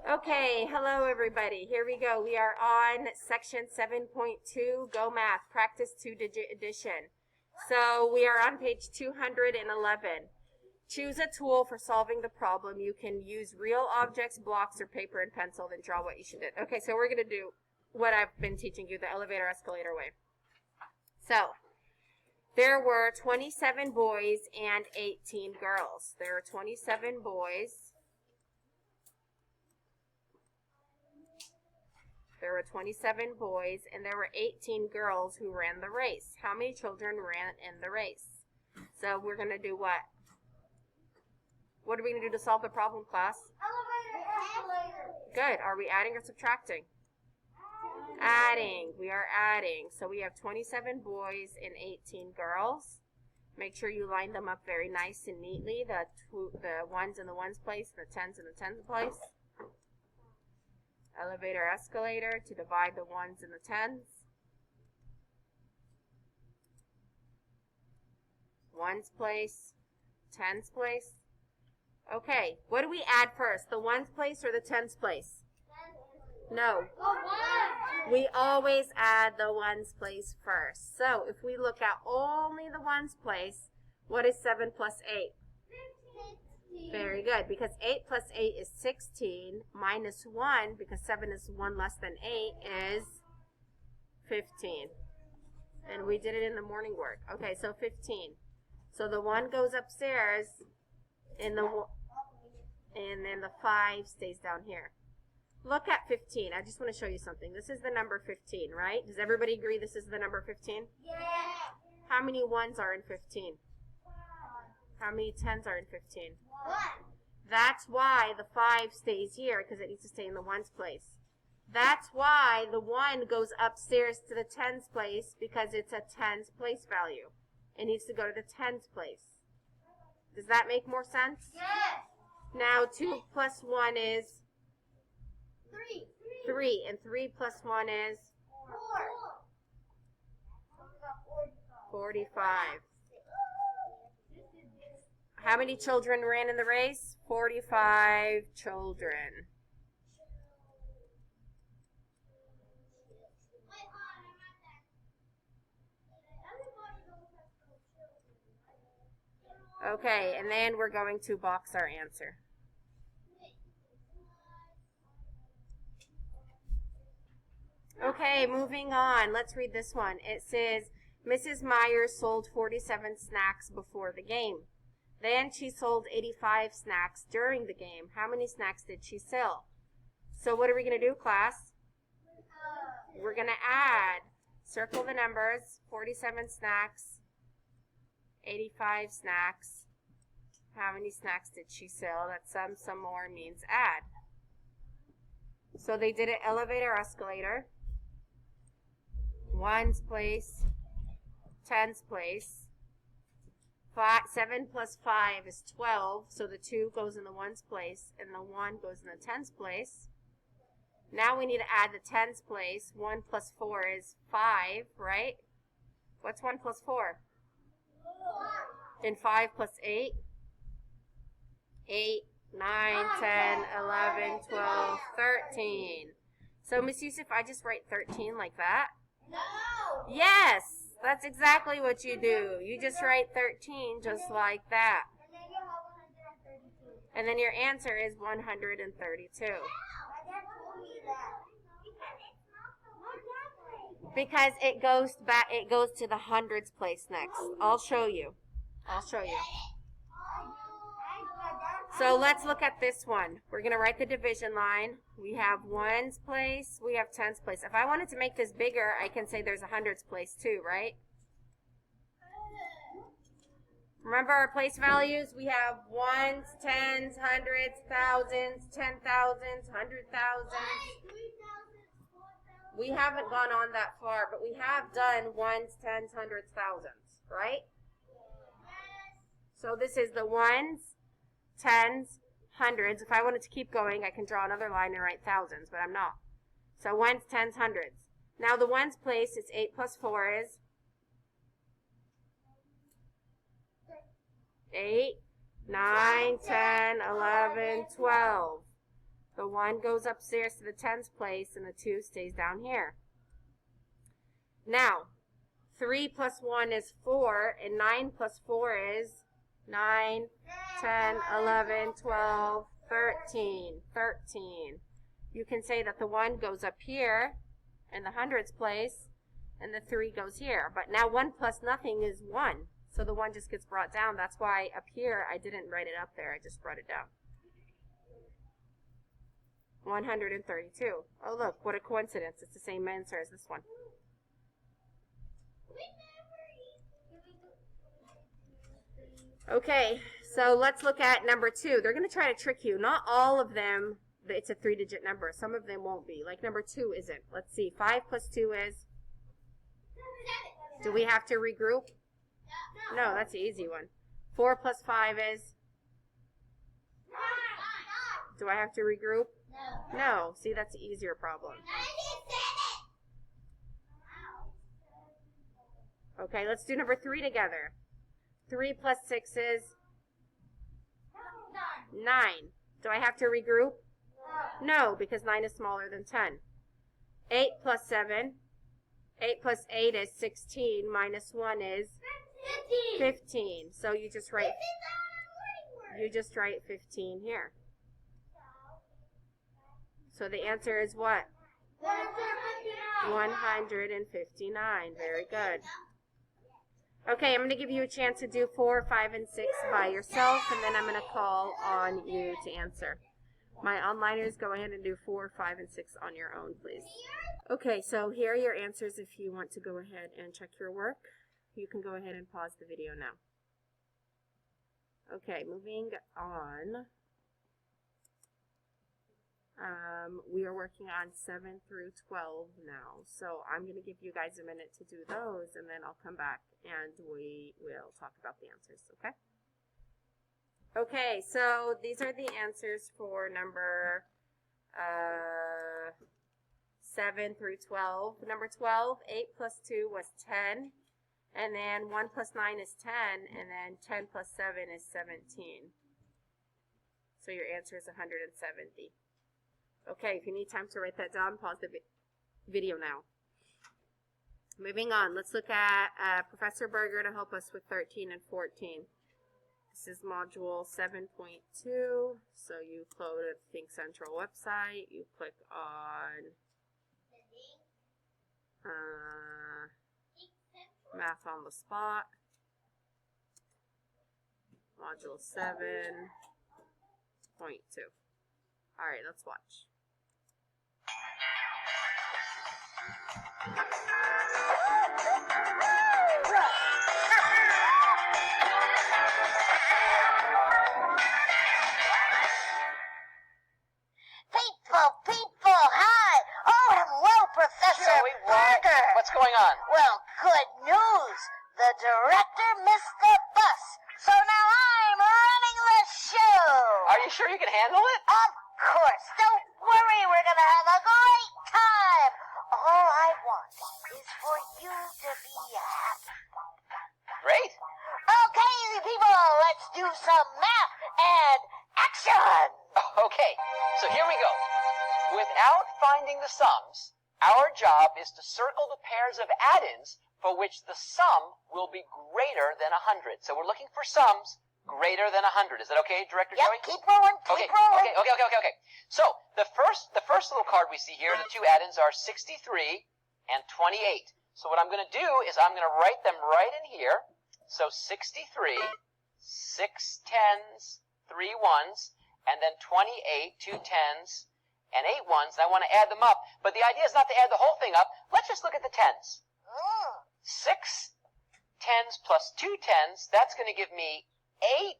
Okay, hello everybody. Here we go. We are on section 7.2, Go Math, Practice 2-Digit Addition. So we are on page 211. Choose a tool for solving the problem. You can use real objects, blocks, or paper and pencil, then draw what you should do. Okay, so we're going to do what I've been teaching you, the elevator escalator way. So there were 27 boys and 18 girls. There were 27 boys. There were 27 boys, and there were 18 girls who ran the race. How many children ran in the race? So we're going to do what? What are we going to do to solve the problem, class? Elevator, escalator. Good. Are we adding or subtracting? Adding. We are adding. So we have 27 boys and 18 girls. Make sure you line them up very nice and neatly. The ones in the ones place, and the tens in the tens place. Elevator, escalator to divide the ones and the tens. Ones place, tens place. Okay, what do we add first? The ones place or the tens place? No. We always add the ones place first. So if we look at only the ones place, what is 7 plus 8? Very good, because 8 plus 8 is 16, minus 1, because 7 is 1 less than 8, is 15. And we did it in the morning work. Okay, so 15. So the 1 goes upstairs, and then the 5 stays down here. Look at 15. I just want to show you something. This is the number 15, right? Does everybody agree this is the number 15? Yeah. How many 1s are in 15? How many 10s are in 15? 1. That's why the 5 stays here, because it needs to stay in the 1's place. That's why the 1 goes upstairs to the 10's place, because it's a 10's place value. It needs to go to the 10's place. Does that make more sense? Yes. Now 2 plus 1 is 3. 3, and 3 plus 1 is 4. 45. How many children ran in the race? 45 children. Okay, and then we're going to box our answer. Okay, moving on. Let's read this one. It says, Mrs. Myers sold 47 snacks before the game. Then she sold 85 snacks during the game. How many snacks did she sell? So what are we going to do, class? We're going to add. Circle the numbers. 47 snacks. 85 snacks. How many snacks did she sell? That's some more means add. So they did an elevator, escalator. 1's place. 10's place. 7 plus 5 is 12, so the 2 goes in the 1's place, and the 1 goes in the 10's place. Now we need to add the 10's place. 1 plus 4 is 5, right? What's 1 plus 4? 4. And 5 plus 8? 8, 9, 10, 11, 12, 13. So, Miss Yusuf, I just write 13 like that? No. Yes! That's exactly what you do. You just write 13 just like that. And then you have 132. And then your answer is 132. My dad told me that. Because it goes back, it goes to the hundreds place next. I'll show you. So let's look at this one. We're going to write the division line. We have 1's place, we have 10's place. If I wanted to make this bigger, I can say there's a hundreds place too, right? Remember our place values? We have 1's, 10's, hundreds, thousands, 10,000s, 100,000s. We haven't gone on that far, but we have done 1's, 10's, hundreds, thousands, right? So this is the 1's, 10's, hundreds. If I wanted to keep going, I can draw another line and write thousands, but I'm not. So 1's, 10's, hundreds. Now the 1's place, it's 8 plus 4 is 8, 9, 10, 11, 12. The 1 goes upstairs to the tens place, and the 2 stays down here. Now, 3 plus 1 is 4, and 9 plus 4 is 9, 10, 11, 12, 13. 13. You can say that the 1 goes up here in the hundreds place, and the 3 goes here. But now 1 plus nothing is 1. So the 1 just gets brought down. That's why up here I didn't write it up there. I just brought it down. 132. Oh, look, what a coincidence. It's the same answer as this one. Okay, so let's look at number 2. They're going to try to trick you. Not all of them, it's a 3-digit number. Some of them won't be. Like number 2 isn't. Let's see. 5 plus 2 is? Do we have to regroup? No, that's the easy one. 4 plus 5 is? Do I have to regroup? No. See, that's the easier problem. Okay, let's do number 3 together. 3 plus 6 is? 9. Do I have to regroup? No, because 9 is smaller than 10. 8 plus 7. 8 plus 8 is 16. Minus 1 is? 15. So you just write 15 here. So the answer is what? 159. Very good. Okay, I'm going to give you a chance to do 4, 5, and 6 by yourself, and then I'm going to call on you to answer. My onliners, go ahead and do 4, 5, and 6 on your own, please. Okay, so here are your answers if you want to go ahead and check your work. You can go ahead and pause the video now. Okay, moving on. We are working on 7 through 12 now, so I'm going to give you guys a minute to do those, and then I'll come back and we will talk about the answers, okay? Okay, so these are the answers for number 7 through 12. Number 12, 8 plus 2 was 10, and then 1 plus 9 is 10, and then 10 plus 7 is 17. So your answer is 170. Okay, if you need time to write that down, pause the video now. Moving on, let's look at Professor Berger to help us with 13 and 14. This is module 7.2. So you go to the Think Central website, you click on Math on the Spot, module 7.2. All right, let's watch. People, hi! Oh, hello, Professor Berger! What's going on? Well, good news! The director missed the bus, so now I'm running the show! Are you sure you can handle it? Of course! Don't worry, we're gonna have a great time! All I want is for you to be happy. Great. Okay, people, let's do some math and action! Okay, so here we go. Without finding the sums, our job is to circle the pairs of add-ins for which the sum will be greater than 100. So we're looking for sums greater than 100. Is that okay, Director Joey? Yep, keep rolling, keep rolling. Okay. So the first little card we see here, the two add-ins are 63 and 28. So what I'm going to do is I'm going to write them right in here. So 63, 6 tens, 3 ones, and then 28, 2 tens, and 8 ones, and I want to add them up. But the idea is not to add the whole thing up. Let's just look at the tens. 6 tens plus 2 tens, that's going to give me 8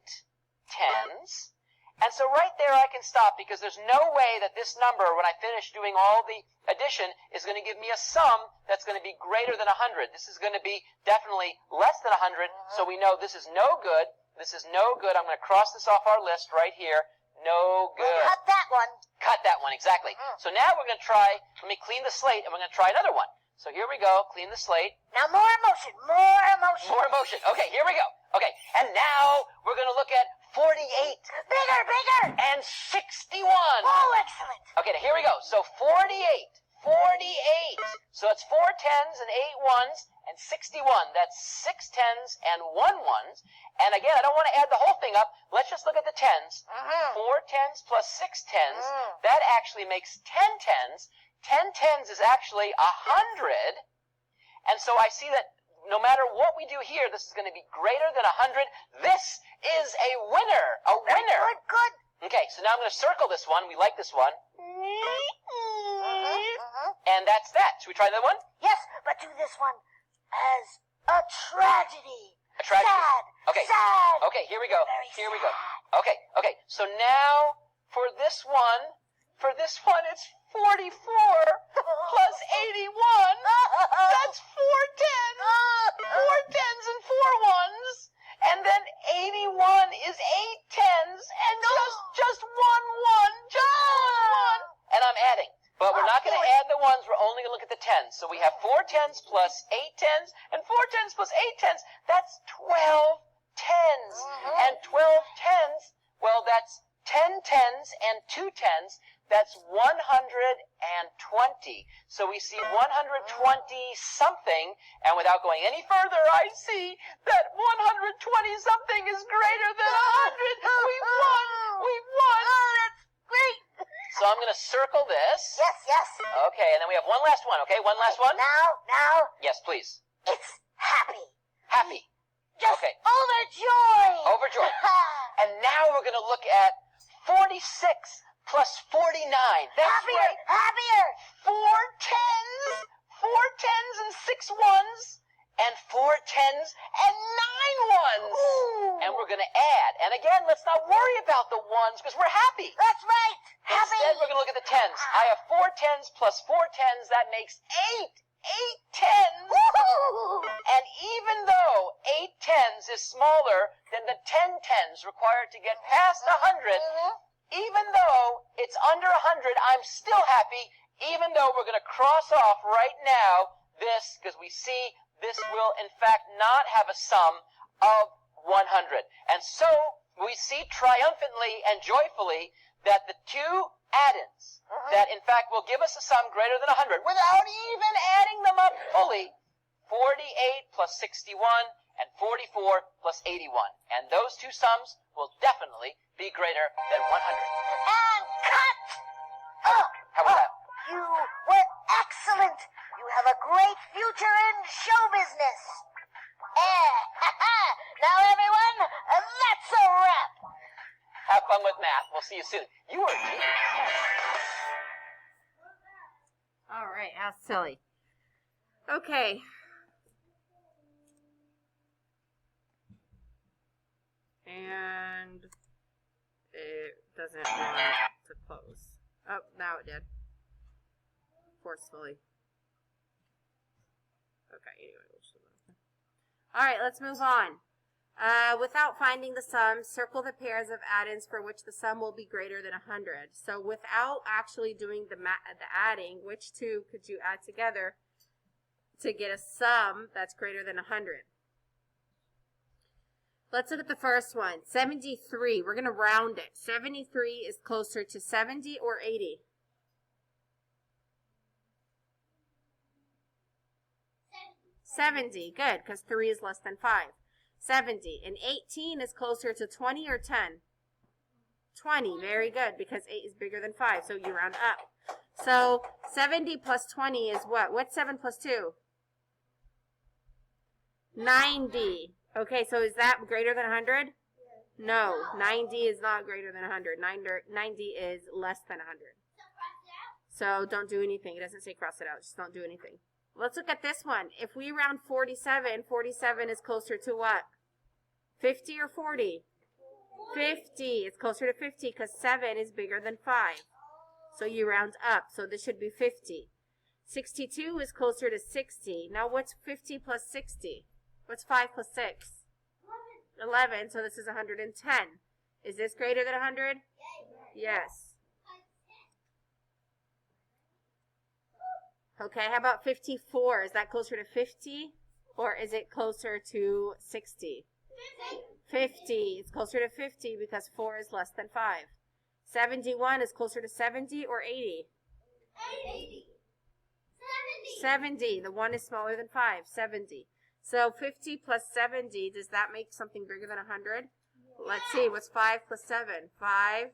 tens. And so right there I can stop, because there's no way that this number, when I finish doing all the addition, is going to give me a sum that's going to be greater than 100. This is going to be definitely less than 100, so we know this is no good. This is no good. I'm going to cross this off our list right here. No good. We'll cut that one. Cut that one, exactly. So now we're going to try, let me clean the slate, and we're going to try another one. So here we go, clean the slate. Now more emotion, more emotion. More emotion. Okay, here we go. Okay, and now we're going to look at 48, Bigger, bigger. and 61. Oh, excellent. Okay, now here we go. So 48. 48. So it's 4 10s and 8 1s and 61. That's 6 10s and 1 1s. And again, I don't want to add the whole thing up. Let's just look at the 10s. 4 10s plus 6 10s. That actually makes 10 10s. 10 10s is actually 100. And so I see that no matter what we do here, this is going to be greater than 100. This is a winner. A winner. Good, good. Okay, so now I'm going to circle this one. We like this one. And that's that. Should we try another one? Yes, but do this one as a tragedy. A tragedy. Sad. Okay. Sad. Okay, here we go. Very Here we go. sad. Okay. So now for this one, it's 44 plus 81. That's 4 10s. 4 10s and 4 1s. And then 81 is 8 10s and just 1 1. Just 1 1. And I'm adding. But we're not going to add the ones. We're only going to look at the 10s. So we have 4 10s plus 8 10s and 4 10s plus 8 10s. That's 12 10s. And 12 10s, well, that's 10 10s and 2 10s. That's 120. So we see 120 something, and without going any further, I see that 120 something is greater than 100. We've won! We've won! Oh, that's great. So I'm going to circle this. Yes, yes. Okay, and then we have one last one, okay? One last one? Now, Yes, please. it's happy. Happy. Just Okay. overjoyed. Overjoyed. And now we're going to look at 46 plus 49. That's Happier, right. happier. 4 10s. 4 10s and 6 1s. And 4 10s and 9 1s. Ooh. And we're going to add. And again, let's not worry about the 1s because we're happy. That's right. Happy. Instead, we're going to look at the 10s. I have 4 10s plus 4 10s. That makes 8. 8 10s. Woo-hoo. And even though 8 10s is smaller than the 10 10s required to get past 100, even though it's under 100, I'm still happy, even though we're going to cross off right now this, because we see this will, in fact, not have a sum of 100. And so we see triumphantly and joyfully that the two addends that, in fact, will give us a sum greater than 100 without even adding them up fully, 48 plus 61 and 44 plus 81. And those two sums will definitely be greater than 100. And cut. How was that? You were excellent. You have a great future in show business. Now, everyone, that's a wrap. Have fun with math. We'll see you soon. You are a genius. All right, how silly. Okay. And it doesn't want to close. Oh, now it did. Forcefully. Okay, anyway. All right, let's move on. Without finding the sum, circle the pairs of addends for which the sum will be greater than 100. So without actually doing the adding, which two could you add together to get a sum that's greater than 100? Let's look at the first one. 73. We're going to round it. 73 is closer to 70 or 80? 70. Good, because 3 is less than 5. 70. And 18 is closer to 20 or 10? 20. Very good, because 8 is bigger than 5, so you round up. So 70 plus 20 is what? What's 7 plus 2? 90. Okay, so is that greater than 100? No, 90 is not greater than 100. 90 is less than 100. So don't do anything. It doesn't say cross it out. Just don't do anything. Let's look at this one. If we round 47, 47 is closer to what? 50 or 40? 50. It's closer to 50 because 7 is bigger than 5. So you round up. So this should be 50. 62 is closer to 60. Now what's 50 plus 60? What's 5 plus 6? 11. So this is 110. Is this greater than 100? Yes. Okay, how about 54? Is that closer to 50? Or is it closer to 60? 50. It's closer to 50 because 4 is less than 5. 71 is closer to 70 or 80? 80. 70. The 1 is smaller than 5. 70. So 50 plus 70, does that make something bigger than 100? Let's see. What's 5 plus 7? 5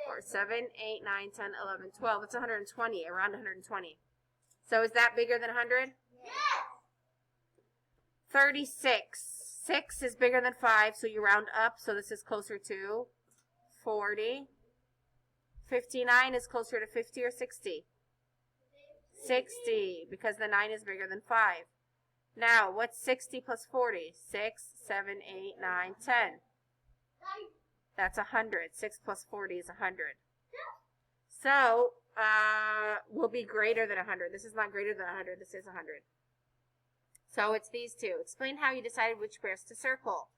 or 7, 8, 9, 10, 11, 12. It's 120, around 120. So is that bigger than 100? Yes. 36. 6 is bigger than 5, so you round up, so this is closer to 40. 59 is closer to 50 or 60? 60, because the 9 is bigger than 5. Now, what's 60 plus 40? 6, 7, 8, 9, 10. That's 100. 6 plus 40 is 100. So, will be greater than 100. This is not greater than 100. This is 100. So, it's these two. Explain how you decided which squares to circle.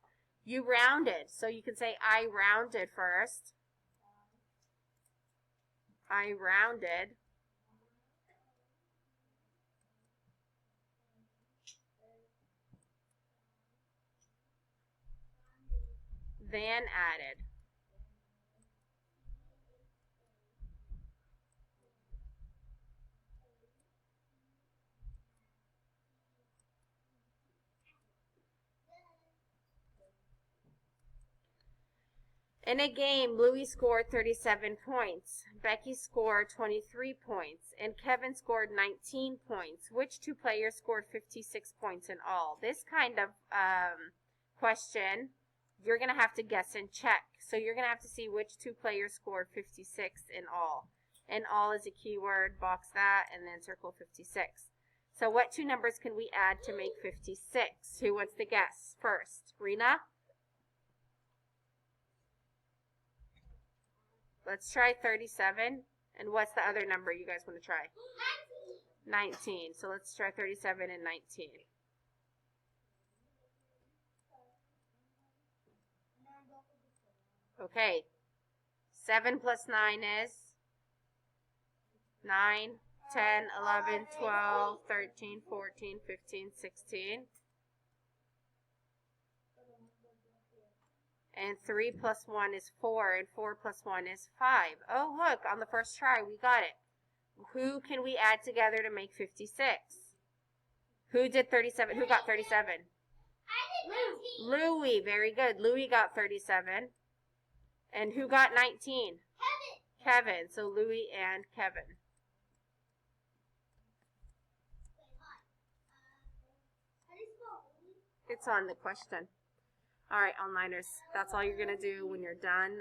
You rounded. So, you can say, I rounded first. I rounded. Then added. In a game, Louis scored 37 points, Becky scored 23 points, and Kevin scored 19 points. Which two players scored 56 points in all? This kind of question, you're going to have to guess and check. So you're going to have to see which two players scored 56 in all. And all is a keyword, box that, and then circle 56. So what two numbers can we add to make 56? Who wants to guess first? Rena? Let's try 37. And what's the other number you guys want to try? 19. So let's try 37 and 19. Okay. 7 plus 9 is 9, 10, 11, 12, 13, 14, 15, 16. And 3 plus 1 is 4, and 4 plus 1 is 5. Oh, look, on the first try, we got it. Who can we add together to make 56? Who did 37? Who got 37? I did 19. Louis, very good. Louis got 37. And who got 19? Kevin. So Louis and Kevin. It's on the question. All right, onliners, that's all you're going to do when you're done.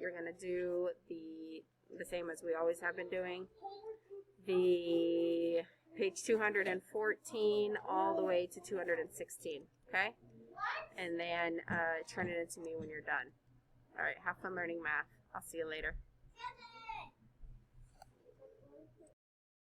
You're going to do the same as we always have been doing. The page 214 all the way to 216, okay? And then turn it into me when you're done. All right, have fun learning math. I'll see you later.